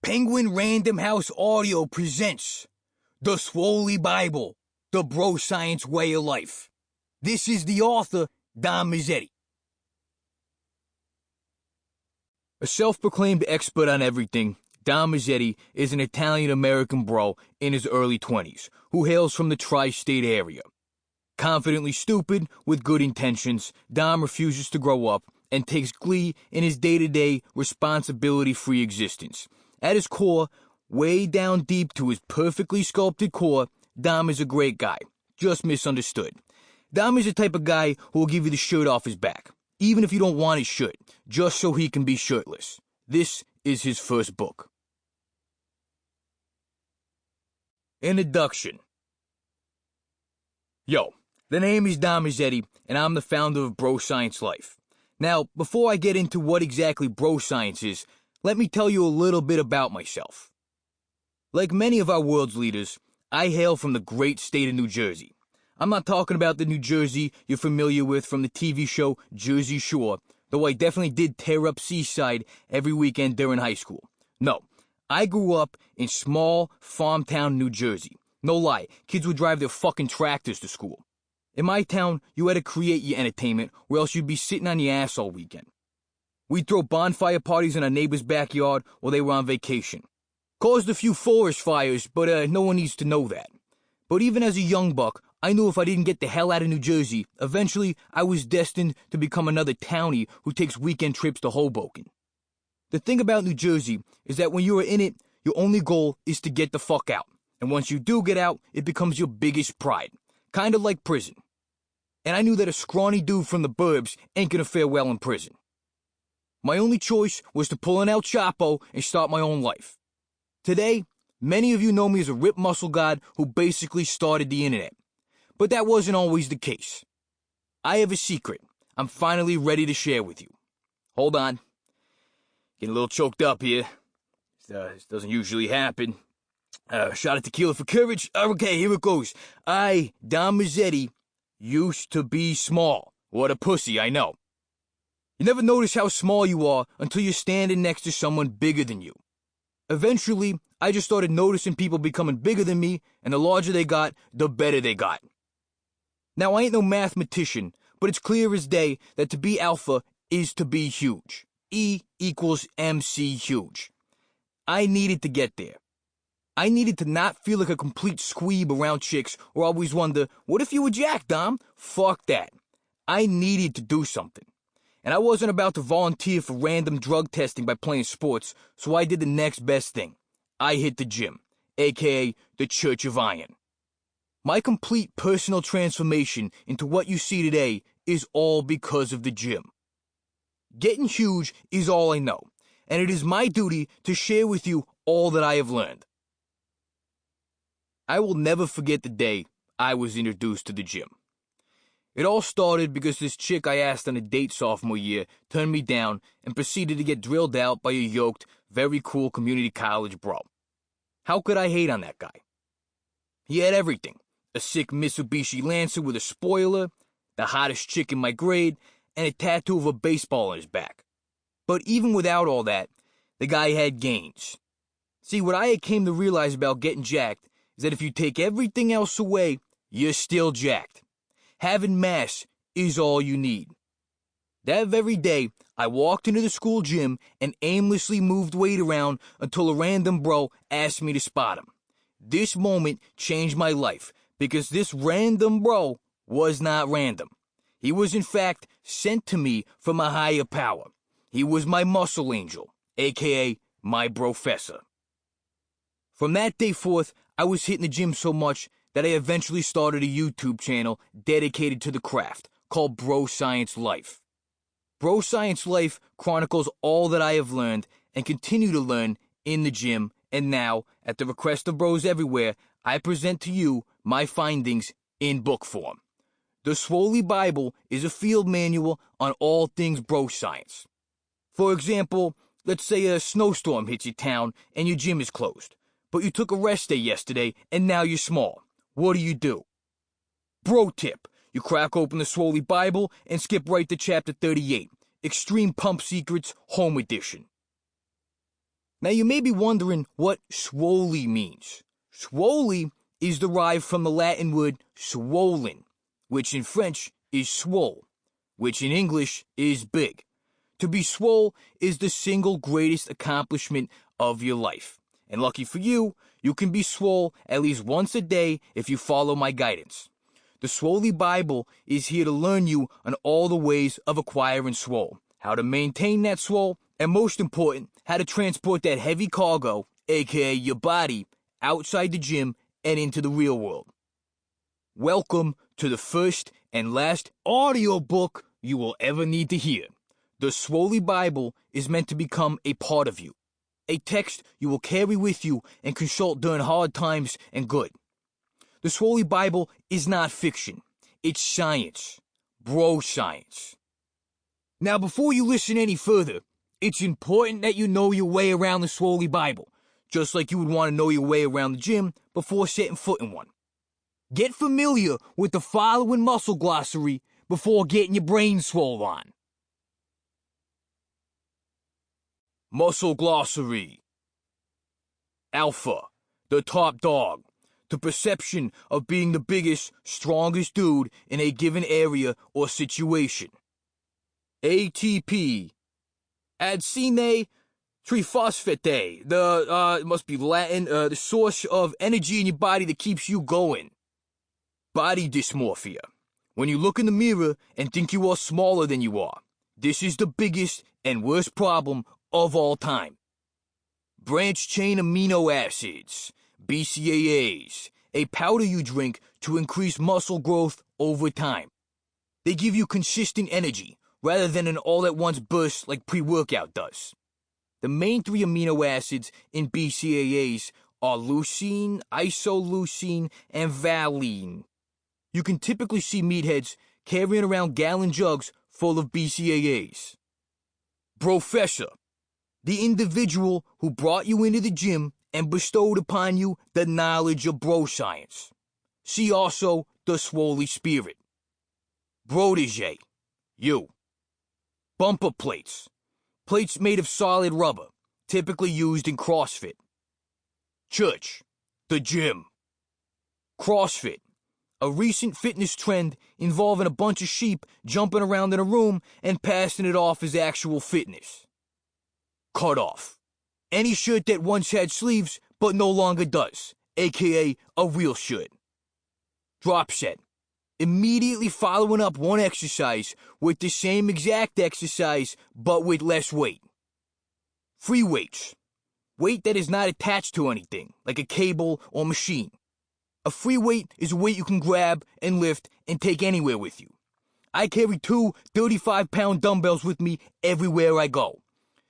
Penguin Random House Audio presents the SWOLY Bible, the Bro Science Way of Life. This is the author, Don Mazzetti. A self-proclaimed expert on everything, Don Mazzetti is an Italian-American bro in his early 20s who hails from the tri-state area. Confidently stupid with good intentions, Dom refuses to grow up and takes glee in his day-to-day responsibility-free existence. At his core, way down deep to his perfectly sculpted core, Dom is a great guy, just misunderstood. Dom is the type of guy who will give you the shirt off his back, even if you don't want his shirt, just so he can be shirtless. This is his first book. Introduction. Yo, the name is Don Mazzetti, and I'm the founder of Bro Science Life. Now, before I get into what exactly bro science is, let me tell you a little bit about myself. Like many of our world's leaders, I hail from the great state of New Jersey. I'm not talking about the New Jersey you're familiar with from the TV show Jersey Shore, though I definitely did tear up Seaside every weekend during high school. No, I grew up in small farm town New Jersey. No lie, kids would drive their fucking tractors to school. In my town, you had to create your entertainment, or else you'd be sitting on your ass all weekend. We'd throw bonfire parties in our neighbor's backyard while they were on vacation. Caused a few forest fires, but no one needs to know that. But even as a young buck, I knew if I didn't get the hell out of New Jersey, eventually I was destined to become another townie who takes weekend trips to Hoboken. The thing about New Jersey is that when you are in it, your only goal is to get the fuck out. And once you do get out, it becomes your biggest pride. Kind of like prison. And I knew that a scrawny dude from the burbs ain't gonna fare well in prison. My only choice was to pull an El Chapo and start my own life. Today, many of you know me as a ripped muscle god who basically started the internet. But that wasn't always the case. I have a secret I'm finally ready to share with you. Hold on. Getting a little choked up here. This doesn't usually happen. Shot of tequila for courage. Okay, here it goes. I, Don Mazzetti, used to be small. What a pussy, I know. You never notice how small you are until you're standing next to someone bigger than you. Eventually, I just started noticing people becoming bigger than me, and the larger they got, the better they got. Now, I ain't no mathematician, but it's clear as day that to be alpha is to be huge. E equals MC huge. I needed to get there. I needed to not feel like a complete squeeb around chicks or always wonder, what if you were Jack, Dom? Fuck that. I needed to do something. And I wasn't about to volunteer for random drug testing by playing sports, so I did the next best thing. I hit the gym, aka the Church of Iron. My complete personal transformation into what you see today is all because of the gym. Getting huge is all I know, and it is my duty to share with you all that I have learned. I will never forget the day I was introduced to the gym. It all started because this chick I asked on a date sophomore year turned me down and proceeded to get drilled out by a yoked, very cool community college bro. How could I hate on that guy? He had everything. A sick Mitsubishi Lancer with a spoiler, the hottest chick in my grade, and a tattoo of a baseball on his back. But even without all that, the guy had gains. See, what I had came to realize about getting jacked is that if you take everything else away, you're still jacked. Having mass is all you need. That very day, I walked into the school gym and aimlessly moved weight around until a random bro asked me to spot him. This moment changed my life because this random bro was not random. He was in fact sent to me from a higher power. He was my muscle angel, aka my brofessor. From that day forth, I was hitting the gym so much that I eventually started a YouTube channel dedicated to the craft called Bro Science Life. Bro Science Life chronicles all that I have learned and continue to learn in the gym, and now, at the request of bros everywhere, I present to you my findings in book form. The SWOLY Bible is a field manual on all things bro science. For example, let's say a snowstorm hits your town and your gym is closed, but you took a rest day yesterday and now you're small. What do? Bro tip. You crack open the SWOLY Bible and skip right to chapter 38, Extreme Pump Secrets, Home Edition. Now you may be wondering what SWOLY means. SWOLY is derived from the Latin word swollen, which in French is swole, which in English is big. To be swole is the single greatest accomplishment of your life. And lucky for you, you can be swole at least once a day if you follow my guidance. The SWOLY Bible is here to learn you on all the ways of acquiring swole, how to maintain that swole, and most important, how to transport that heavy cargo, aka your body, outside the gym and into the real world. Welcome to the first and last audiobook you will ever need to hear. The SWOLY Bible is meant to become a part of you, a text you will carry with you and consult during hard times and good. The SWOLY Bible is not fiction. It's science. Bro science. Now, before you listen any further, it's important that you know your way around the SWOLY Bible, just like you would want to know your way around the gym before setting foot in one. Get familiar with the following muscle glossary before getting your brain swole on. Muscle glossary. Alpha, the top dog. The perception of being the biggest, strongest dude in a given area or situation. ATP, adenosine triphosphate, it must be Latin, the source of energy in your body that keeps you going. Body dysmorphia, when you look in the mirror and think you are smaller than you are. This is the biggest and worst problem of all time. Branched chain amino acids, BCAAs, a powder you drink to increase muscle growth over time. They give you consistent energy, rather than an all-at-once burst like pre-workout does. The main 3 amino acids in BCAAs are leucine, isoleucine, and valine. You can typically see meatheads carrying around gallon jugs full of BCAAs. Professor, the individual who brought you into the gym and bestowed upon you the knowledge of bro science. See also the SWOLY spirit. Protege, you. Bumper plates, plates made of solid rubber, typically used in CrossFit. Church, the gym. CrossFit, a recent fitness trend involving a bunch of sheep jumping around in a room and passing it off as actual fitness. Cut off, any shirt that once had sleeves but no longer does, aka a real shirt. Drop set, immediately following up one exercise with the same exact exercise but with less weight. Free weights, weight that is not attached to anything, like a cable or machine. A free weight is a weight you can grab and lift and take anywhere with you. I carry 2 35-pound dumbbells with me everywhere I go.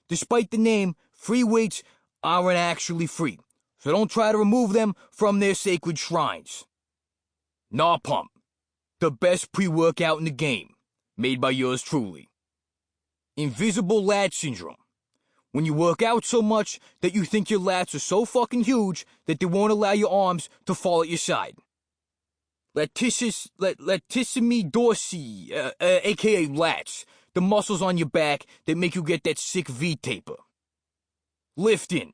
Despite the name, free weights aren't actually free, so don't try to remove them from their sacred shrines. Gnaw Pump, the best pre-workout in the game, made by yours truly. Invisible lat syndrome, when you work out so much that you think your lats are so fucking huge that they won't allow your arms to fall at your side. Latissimus dorsi, aka lats, the muscles on your back that make you get that sick V-taper. Lifting.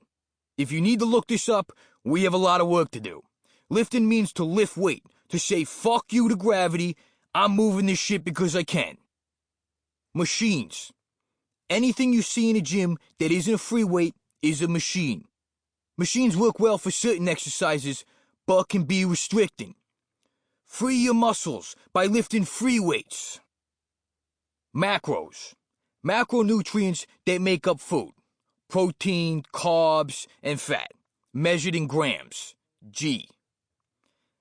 If you need to look this up, we have a lot of work to do. Lifting means to lift weight, to say fuck you to gravity, I'm moving this shit because I can. Machines. Anything you see in a gym that isn't a free weight is a machine. Machines work well for certain exercises, but can be restricting. Free your muscles by lifting free weights. Macros. Macronutrients that make up food. Protein, carbs, and fat. Measured in grams. G.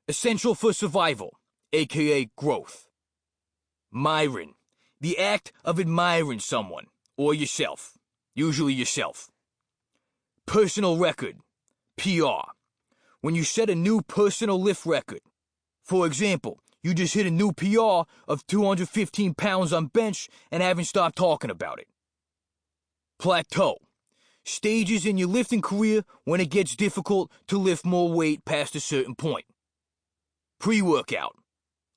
Essential for survival, aka growth. Myron. The act of admiring someone, or yourself. Usually yourself. Personal record, PR. When you set a new personal lift record. For example, you just hit a new PR of 215 pounds on bench and haven't stopped talking about it. Plateau. Stages in your lifting career when it gets difficult to lift more weight past a certain point. Pre-workout.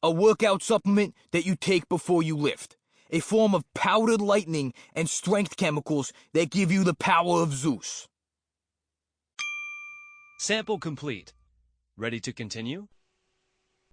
A workout supplement that you take before you lift. A form of powdered lightning and strength chemicals that give you the power of Zeus. Sample complete. Ready to continue?